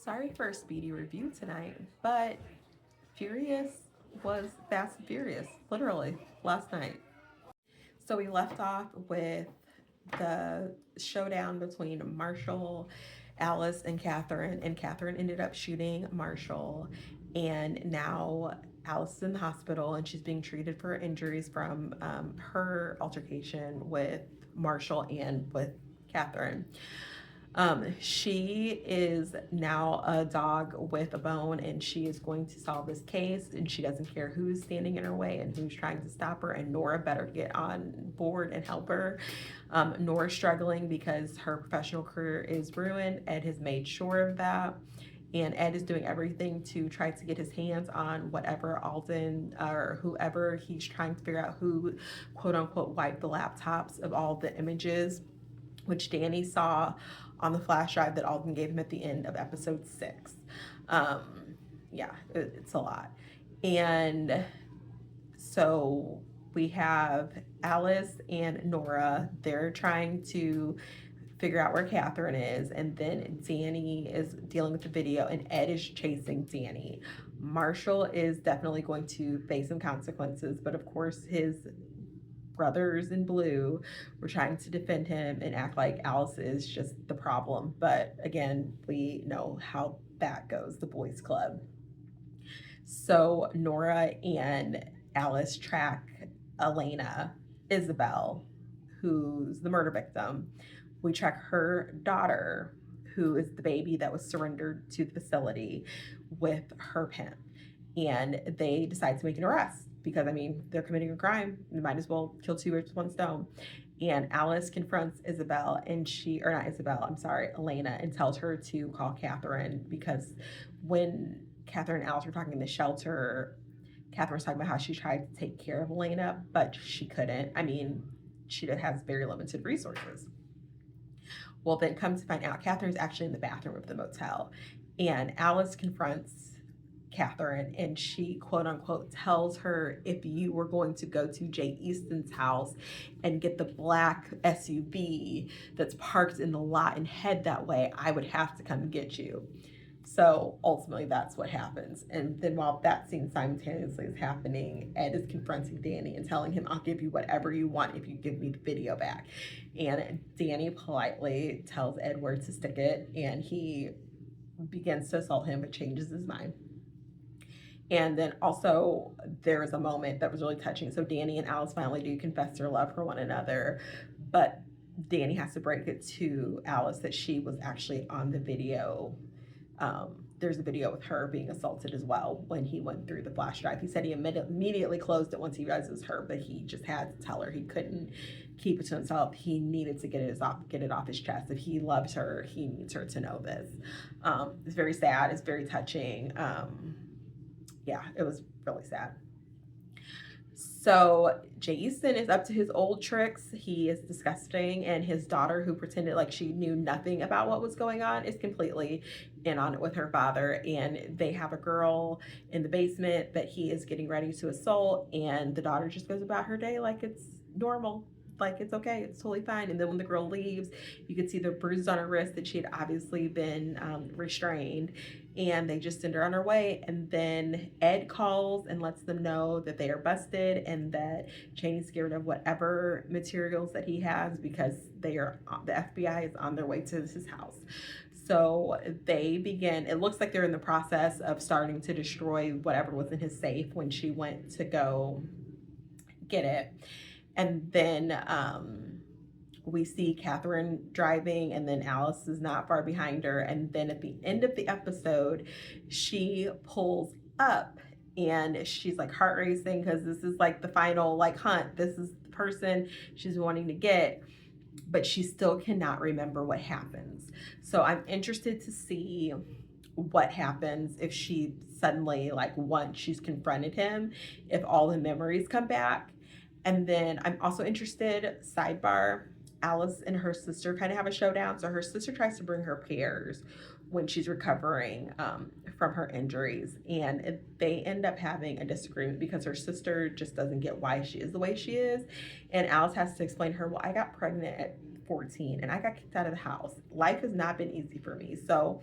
Sorry for a speedy review tonight, but Furious was Fast and Furious, literally, last night. So we left off with the showdown between Marshall, Alice, and Catherine ended up shooting Marshall. And now Alice is in the hospital and she's being treated for injuries from her altercation with Marshall and with Catherine. She is now a dog with a bone and she is going to solve this case and she doesn't care who's standing in her way and who's trying to stop her, and Nora better get on board and help her. Nora's struggling because her professional career is ruined. Ed has made sure of that. And Ed is doing everything to try to get his hands on whatever Alden or whoever he's trying to figure out who, quote unquote, wiped the laptops of all the images, which Danny saw on the flash drive that Alden gave him at the end of episode 6. Yeah, it's a lot. And so we have Alice and Nora. They're trying to figure out where Catherine is, and then Danny is dealing with the video, and Ed is chasing Danny. Marshall is definitely going to face some consequences, but of course his brothers in blue were trying to defend him and act like Alice is just the problem. But again, we know how that goes, the boys club. So Nora and Alice track Elena Isabel, who's the murder victim. We track her daughter, who is the baby that was surrendered to the facility, with her pimp. And they decide to make an arrest because, I mean, they're committing a crime. They might as well kill two birds with one stone. And Alice confronts Isabel and not Isabel, I'm sorry, Elena, and tells her to call Catherine, because when Catherine and Alice were talking in the shelter, Catherine was talking about how she tried to take care of Elena, but she couldn't. I mean, she has very limited resources. Well, then come to find out, Catherine's actually in the bathroom of the motel. And Alice confronts Catherine and she, quote unquote, tells her, if you were going to go to Jay Easton's house and get the black SUV that's parked in the lot and head that way, I would have to come and get you. So ultimately that's what happens. And then while that scene simultaneously is happening, Ed is confronting Danny and telling him, I'll give you whatever you want if you give me the video back. And Danny politely tells Ed where to stick it, and he begins to assault him but changes his mind. And then also there is a moment that was really touching. So Danny and Alice finally do confess their love for one another, but Danny has to break it to Alice that she was actually on the video. There's a video with her being assaulted as well when he went through the flash drive. He said he immediately closed it once he realized it was her, but he just had to tell her. He couldn't keep it to himself. He needed to get it off his chest. If he loves her, he needs her to know this. It's very sad. It's very touching. Yeah, it was really sad. So Jason is up to his old tricks. He is disgusting, and his daughter, who pretended like she knew nothing about what was going on, is completely in on it with her father. And they have a girl in the basement that he is getting ready to assault, and the daughter just goes about her day like it's normal. Like it's okay, it's totally fine. And then when the girl leaves, you can see the bruises on her wrist that she had obviously been restrained, and they just send her on her way. And then Ed calls and lets them know that they are busted and that Cheney's scared of whatever materials that he has, because the FBI is on their way to his house. So they begin, it looks like they're in the process of starting to destroy whatever was in his safe when she went to go get it. And then we see Catherine driving, and then Alice is not far behind her. And then at the end of the episode, she pulls up and she's like heart racing because this is like the final like hunt. This is the person she's wanting to get, but she still cannot remember what happens. So I'm interested to see what happens if she suddenly, like once she's confronted him, if all the memories come back. And then I'm also interested, sidebar, Alice and her sister kind of have a showdown. So her sister tries to bring her pears when she's recovering from her injuries. And they end up having a disagreement because her sister just doesn't get why she is the way she is. And Alice has to explain to her, well, I got pregnant at 14 and I got kicked out of the house. Life has not been easy for me. So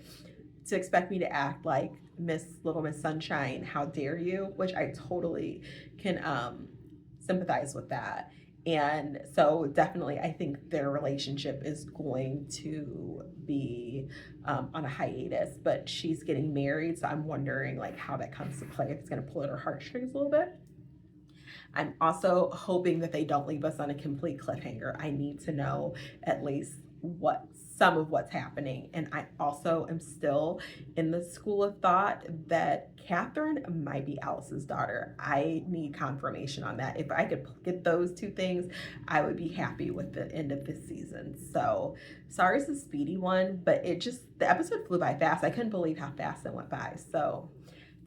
to expect me to act like Little Miss Sunshine, how dare you? Which I totally can sympathize with that. And so definitely I think their relationship is going to be on a hiatus, but she's getting married, so I'm wondering like how that comes to play. If it's going to pull at her heartstrings a little bit. I'm also hoping that they don't leave us on a complete cliffhanger. I need to know at least what some of what's happening. And I also am still in the school of thought that Catherine might be Alice's daughter. I need confirmation on that. If I could get those two things, I would be happy with the end of this season. So sorry it's a speedy one, but the episode flew by fast. I couldn't believe how fast it went by. So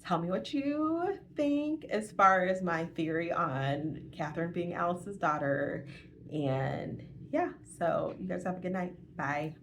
tell me what you think as far as my theory on Catherine being Alice's daughter. And yeah, so you guys have a good night. Bye.